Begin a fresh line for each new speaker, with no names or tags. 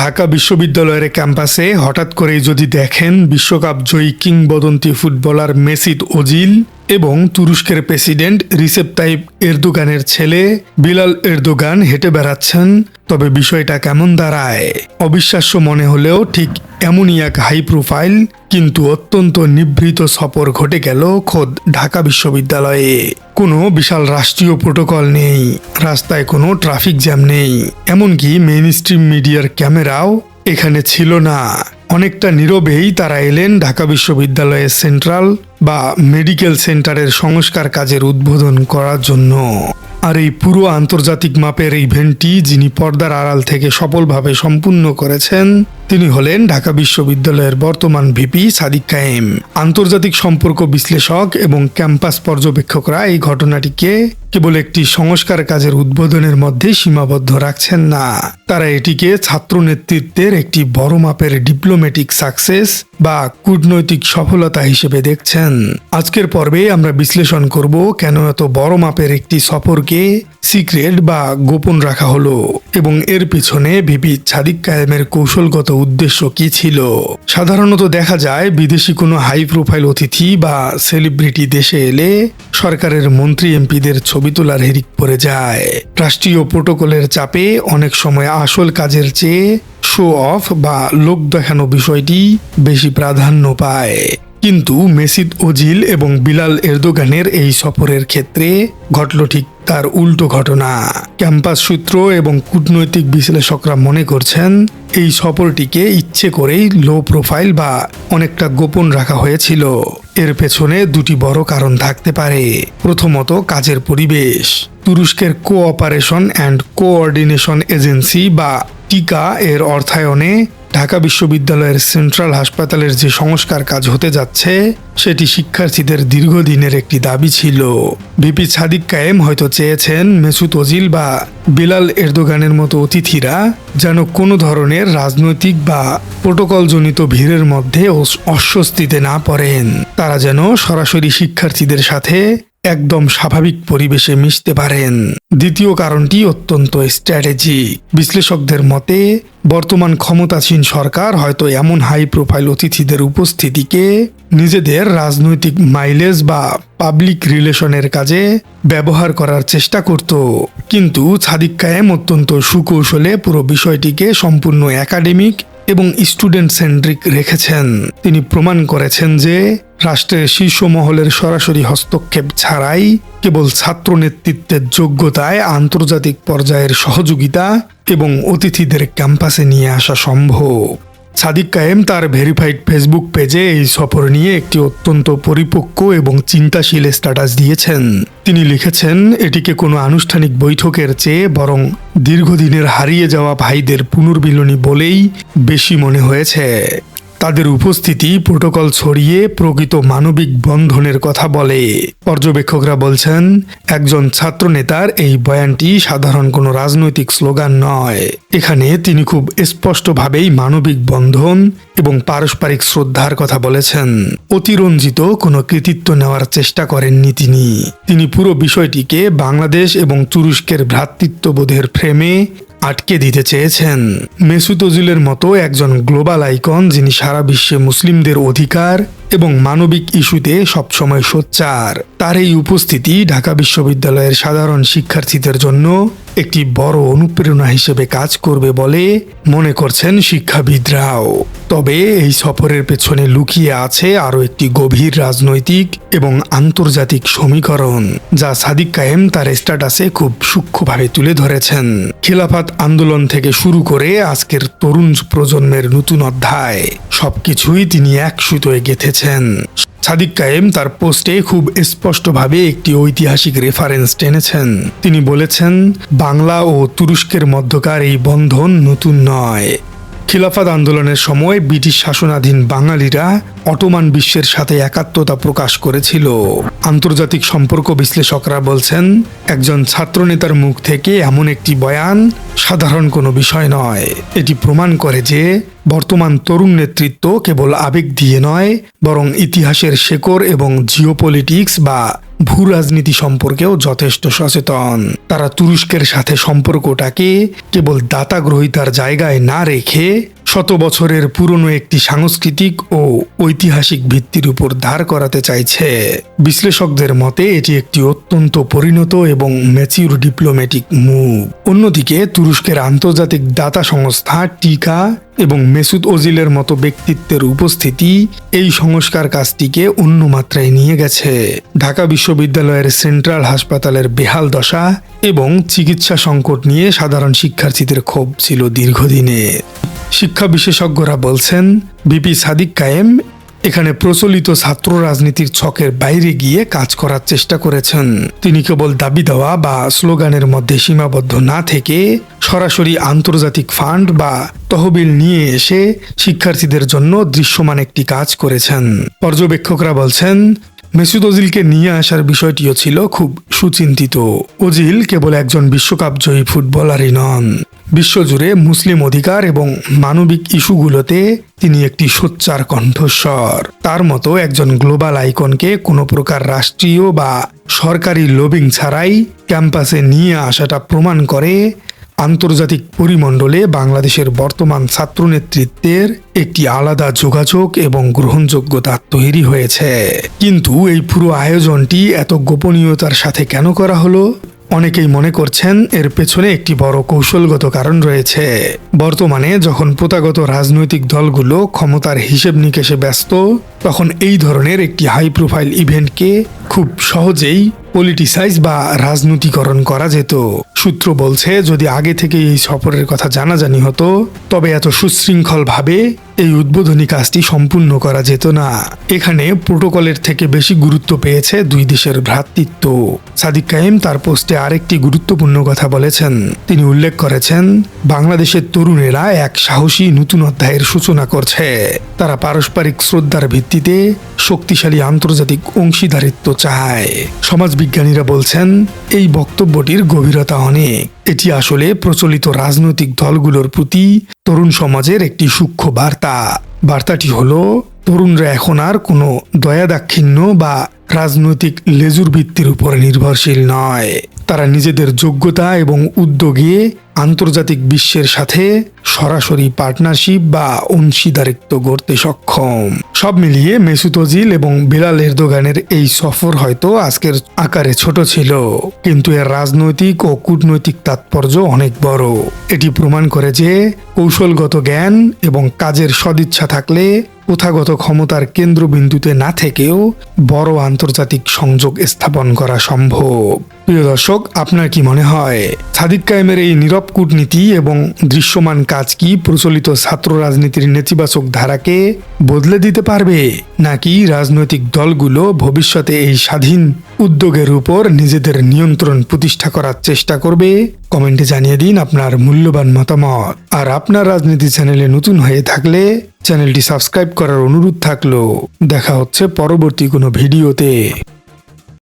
ঢাকা বিশ্ববিদ্যালয়ের ক্যাম্পাসে হঠাৎ করেই যদি দেখেন বিশ্বকাপ জয়ী কিংবদন্তি ফুটবলার মেসুত ওজিল এবং তুরস্কের প্রেসিডেন্ট রিসেপ তাইপ এরদোগানের ছেলে বিলাল এরদোগান হেঁটে বেড়াচ্ছেন, তবে বিষয়টা কেমন দাঁড়ায়? অবিশ্বাস্য মনে হলেও ঠিক এমনই এক হাই প্রোফাইল কিন্তু অত্যন্ত নিভৃত সফর ঘটে গেল খোদ ঢাকা বিশ্ববিদ্যালয়ে। কোনো বিশাল রাষ্ট্রীয় প্রোটোকল নেই, রাস্তায় কোনো ট্রাফিক জ্যাম নেই, এমনকি মেইন স্ট্রিম মিডিয়ার ক্যামেরাও এখানে ছিল না। অনেকটা নীরবেই তারা এলেন ঢাকা বিশ্ববিদ্যালয়ের সেন্ট্রাল বা মেডিকেল সেন্টারের সংস্কার কাজের উদ্বোধন করার জন্য। আর এই পুরো আন্তর্জাতিক মাপের ইভেন্টটি যিনি পর্দার আড়াল থেকে সফলভাবে সম্পূর্ণ করেছেন তিনি হলেন ঢাকা বিশ্ববিদ্যালয়ের বর্তমান ভিপি সাদিক কায়েম। আন্তর্জাতিক সম্পর্ক বিশ্লেষক এবং ক্যাম্পাস পর্যবেক্ষকরা এই ঘটনাটিকে কেবল একটি সংস্কার কাজের উদ্বোধনের মধ্যে সীমাবদ্ধ রাখছেন না, তারা এটিকে ছাত্র নেতৃত্বের একটি বড় মাপের ডিপ্লোম্যাটিক সাকসেস বা কূটনৈতিক সফলতা হিসেবে দেখছেন। আজকের পর্বে আমরা বিশ্লেষণ করব কেন এত বড় মাপের একটি সফরকে সিক্রেট বা গোপন রাখা হলো এবং এর পিছনে ভিপি সাদিক কায়েমের কৌশলগত উদ্দেশ্য কি ছিল। সাধারণত দেখা যায় বিদেশি কোনো হাই প্রোফাইল অতিথি বা সেলিব্রিটি দেশে এলে সরকারের মন্ত্রী এমপিদের ছবি তোলার হিড়িক পড়ে যায়। রাষ্ট্রীয় প্রোটোকলের চাপে অনেক সময় আসল কাজের চেয়ে শো অফ বা লোক দেখানো বিষয়টি বেশি প্রাধান্য পায়। কিন্তু মেসুত ওজিল এবং বিলাল এরদোগানের এই সফরের ক্ষেত্রে ঘটল ঠিক তার উল্টো ঘটনা। ক্যাম্পাস সূত্র এবং কূটনৈতিক বিশ্লেষকরা মনে করছেন এই সফরটিকে ইচ্ছে করেই লো প্রোফাইল বা অনেকটা গোপন রাখা হয়েছিল। এর পেছনে দুটি বড় কারণ থাকতে পারে। প্রথমত, কাজের পরিবেশ। তুরস্কের কোঅপারেশন অ্যান্ড কোঅর্ডিনেশন এজেন্সি বা টিকা এর অর্থায়নে ঢাকা বিশ্ববিদ্যালয়ের সেন্ট্রাল হাসপাতালের যে সংস্কার কাজ হতে যাচ্ছে সেটি শিক্ষার্থীদের দীর্ঘদিনের একটি দাবি ছিল। ভিপি সাদিক কায়েম হয়তো চেয়েছেন মেসুত ওজিল বা বিলাল এরদোগানের মতো অতিথিরা যেন কোনো ধরনের রাজনৈতিক বা প্রোটোকলজনিত ভিড়ের মধ্যে অস্বস্তিতে না পড়েন, তারা যেন সরাসরি শিক্ষার্থীদের সাথে একদম স্বাভাবিক পরিবেশে মিশতে পারেন। দ্বিতীয় কারণটি অত্যন্ত স্ট্র্যাটেজিক। বিশ্লেষকদের মতে বর্তমান ক্ষমতাসীন সরকার হয়তো এমন হাই প্রোফাইল অতিথিদের উপস্থিতিকে নিজেদের রাজনৈতিক মাইলেজ বা পাবলিক রিলেশনের কাজে ব্যবহার করার চেষ্টা করত। কিন্তু সাদিক কায়েম অত্যন্ত সুকৌশলে পুরো বিষয়টিকে সম্পূর্ণ একাডেমিক এবং স্টুডেন্ট সেন্ট্রিক রেখেছেন। তিনি প্রমাণ করেছেন যে রাষ্ট্রের শীর্ষ মহলের সরাসরি হস্তক্ষেপ ছাড়াই কেবল ছাত্র নেতৃত্বের যোগ্যতায় আন্তর্জাতিক পর্যায়ের সহযোগিতা এবং অতিথিদের ক্যাম্পাসে নিয়ে আসা সম্ভব। সাদিক কায়েম তার ভেরিফাইড ফেসবুক পেজে এই সফর নিয়ে একটি অত্যন্ত পরিপক্ক এবং চিন্তাশীল স্ট্যাটাস দিয়েছেন। তিনি লিখেছেন, এটিকে কোনো আনুষ্ঠানিক বৈঠকের চেয়ে বরং দীর্ঘদিনের হারিয়ে যাওয়া ভাইদের পুনর্মিলনী বলেই বেশি মনে হয়েছে। তাদের উপস্থিতি প্রোটোকল ছড়িয়ে প্রকৃত মানবিক বন্ধনের কথা বলে। পর্যবেক্ষকরা বলছেন, একজন ছাত্রনেতার এই বয়ানটি সাধারণ কোনো রাজনৈতিক স্লোগান নয়। এখানে তিনি খুব স্পষ্টভাবেই মানবিক বন্ধন এবং পারস্পরিক শ্রদ্ধার কথা বলেছেন। অতিরঞ্জিত কোনো কৃতিত্ব নেওয়ার চেষ্টা করেননি তিনি পুরো বিষয়টিকে বাংলাদেশ এবং তুরস্কের ভ্রাতৃত্ববোধের ফ্রেমে আটকে দিতে চেয়েছেন। মেসুত ওজিলের মতো একজন গ্লোবাল আইকন যিনি সারা বিশ্বে মুসলিমদের অধিকার এবং মানবিক ইস্যুতে সবসময় সোচ্চার, তার এই উপস্থিতি ঢাকা বিশ্ববিদ্যালয়ের সাধারণ শিক্ষার্থীদের জন্য একটি বড় অনুপ্রেরণা হিসেবে কাজ করবে বলে মনে করছেন শিক্ষাবিদরাও। তবে এই সফরের পেছনে লুকিয়ে আছে আরও একটি গভীর রাজনৈতিক এবং আন্তর্জাতিক সমীকরণ, যা সাদিক কায়েম তার স্ট্যাটাসে খুব সূক্ষ্মভাবে তুলে ধরেছেন। খিলাফত আন্দোলন থেকে শুরু করে আজকের তরুণ প্রজন্মের নতুন অধ্যায়, সবকিছুই তিনি এক সুতোয় গেঁথেছেন। সাদিক কায়েম তার পোস্টে খুব স্পষ্টভাবে একটি ঐতিহাসিক রেফারেন্স টেনেছেন। তিনি বলেছেন, বাংলা ও তুরস্কের মধ্যকার এই বন্ধন নতুন নয়। খিলাফত আন্দোলনের সময় ব্রিটিশ শাসনাধীন বাঙালিরা অটোমান বিশ্বের সাথে একাত্মতা প্রকাশ করেছিল। আন্তর্জাতিক সম্পর্ক বিশ্লেষকরা বলছেন, একজন ছাত্রনেতার মুখ থেকে এমন একটি বয়ান সাধারণ কোনো বিষয় নয়। এটি প্রমাণ করে যে বর্তমান তরুণ নেতৃত্ব কেবল আবেগ দিয়ে নয়, বরং ইতিহাসের শেকড় এবং জিওপলিটিক্স বা ভূ রাজনীতি সম্পর্কেও যথেষ্ট সচেতন। তারা তুরস্কের সাথে সম্পর্কটাকে কেবল দাতা গ্রহীতার জায়গায় না রেখে শত বছরের পুরনো একটি সাংস্কৃতিক ও ঐতিহাসিক ভিত্তির উপর ধার করাতে চাইছে। বিশ্লেষকদের মতে এটি একটি অত্যন্ত পরিণত এবং ম্যাচিউর ডিপ্লোম্যাটিক মুভ। অন্যদিকে তুরস্কের আন্তর্জাতিক দাতা সংস্থা টিকা এবং মেসুত ওজিলের মতো ব্যক্তিত্বের উপস্থিতি এই সংস্কার কাজটিকে অন্য মাত্রায় নিয়ে গেছে। ঢাকা বিশ্ববিদ্যালয়ের সেন্ট্রাল হাসপাতালের বেহাল দশা এবং চিকিৎসা সংকট নিয়ে সাধারণ শিক্ষার্থীদের ক্ষোভ ছিল দীর্ঘদিনের। শিক্ষা বিশেষজ্ঞরা বলছেন ভিপি সাদিক কায়েম এখানে প্রচলিত ছাত্র রাজনীতির ছকের বাইরে গিয়ে কাজ করার চেষ্টা করেছেন। তিনি কেবল দাবি দেওয়া বা স্লোগানের মধ্যে সীমাবদ্ধ না থেকে সরাসরি আন্তর্জাতিক ফান্ড বা তহবিল নিয়ে এসে শিক্ষার্থীদের জন্য দৃশ্যমান একটি কাজ করেছেন। পর্যবেক্ষকরা বলছেন মেসুত ওজিলকে নিয়ে আসার বিষয়টিও ছিল খুব সুচিন্তিত। ওজিল কেবল একজন বিশ্বকাপ জয়ী ফুটবলারই নন, বিশ্বজুড়ে মুসলিম অধিকার এবং মানবিক ইস্যুগুলোতে তিনি একটি সোচ্চার কণ্ঠস্বর। তার মতো একজন গ্লোবাল আইকনকে কোনো প্রকার রাষ্ট্রীয় বা সরকারি লবিং ছাড়াই ক্যাম্পাসে নিয়ে আসাটা প্রমাণ করে আন্তর্জাতিক পরিমণ্ডলে বাংলাদেশের বর্তমান ছাত্র নেতৃত্বের একটি আলাদা যোগাযোগ এবং গ্রহণযোগ্যতা তৈরি হয়েছে। কিন্তু এই পুরো আয়োজনটি এত গোপনীয়তার সাথে কেন করা হলো? অনেকেই মনে করছেন এর পেছনে একটি বড় কৌশলগত কারণ রয়েছে। বর্তমানে যখন প্রথাগত রাজনৈতিক দলগুলো ক্ষমতার হিসেব নিকেশে ব্যস্ত, তখন এই ধরনের একটি হাই প্রোফাইল ইভেন্টকে খুব সহজেই পলিটিসাইজ বা রাজনীতিকরণ করা যেত। সূত্র বলছে যদি আগে থেকে এই সফরের কথা জানাজানি হতো তবে এত সুশৃঙ্খলভাবে এই উদ্বোধনী কাজটি সম্পূর্ণ করা যেত না। এখানে প্রোটোকলের থেকে বেশি গুরুত্ব পেয়েছে দুই দেশের ভ্রাতৃত্ব। সাদিক কায়েম তার পোস্টে আরেকটি গুরুত্বপূর্ণ কথা বলেছেন। তিনি উল্লেখ করেছেন বাংলাদেশের তরুণেরা এক সাহসী নতুন অধ্যায়ের সূচনা করছে। তারা পারস্পরিক শ্রদ্ধার ভিত্তিতে শক্তিশালী আন্তর্জাতিক অংশীদারিত্ব চায়। সমাজবিজ্ঞানীরা বলছেন এই বক্তব্যটির গভীরতা অনেক। এটি আসলে প্রচলিত রাজনৈতিক দলগুলোর প্রতি তরুণ সমাজের একটি সূক্ষ্ম বার্তা। বার্তাটি হলো তরুণরা এখন আর কোনো দয়াদাক্ষিণ্য বা রাজনৈতিক লেজুর ভিত্তির উপর নির্ভরশীল নয়। তারা নিজেদের যোগ্যতা এবং উদ্যোগে আন্তর্জাতিক বিশ্বের সাথে সরাসরি পার্টনারশিপ বা অংশীদারিত্ব গড়তে সক্ষম। সব মিলিয়ে মেসুত ওজিল এবং বিলাল এরদোগানের এই সফর হয়তো আজকের আকারে ছোট ছিল, কিন্তু এর রাজনৈতিক ও কূটনৈতিক তাৎপর্য অনেক বড়। এটি প্রমাণ করে যে কৌশলগত জ্ঞান এবং কাজের সদিচ্ছা থাকলে প্রথাগত ক্ষমতার কেন্দ্রবিন্দুতে না থেকেও বড় আন্তর্জাতিক সংযোগ স্থাপন করা সম্ভব। প্রিয় দর্শক, আপনার কি মনে হয় সাদিক কায়েমের এই নীরব কূটনীতি এবং দৃশ্যমান কাজ কি প্রচলিত ছাত্র রাজনীতির নেতিবাচক ধারাকে বদলে দিতে পারবে, নাকি রাজনৈতিক দলগুলো ভবিষ্যতে এই স্বাধীন উদ্যোগের উপর নিজেদের নিয়ন্ত্রণ প্রতিষ্ঠা করার চেষ্টা করবে? কমেন্টে জানিয়ে দিন আপনার মূল্যবান মতামত। আর আপনার রাজনীতি চ্যানেলে নতুন হয়ে থাকলে চ্যানেলটি সাবস্ক্রাইব করার অনুরোধ থাকলো। দেখা হচ্ছে পরবর্তী কোনো ভিডিওতে।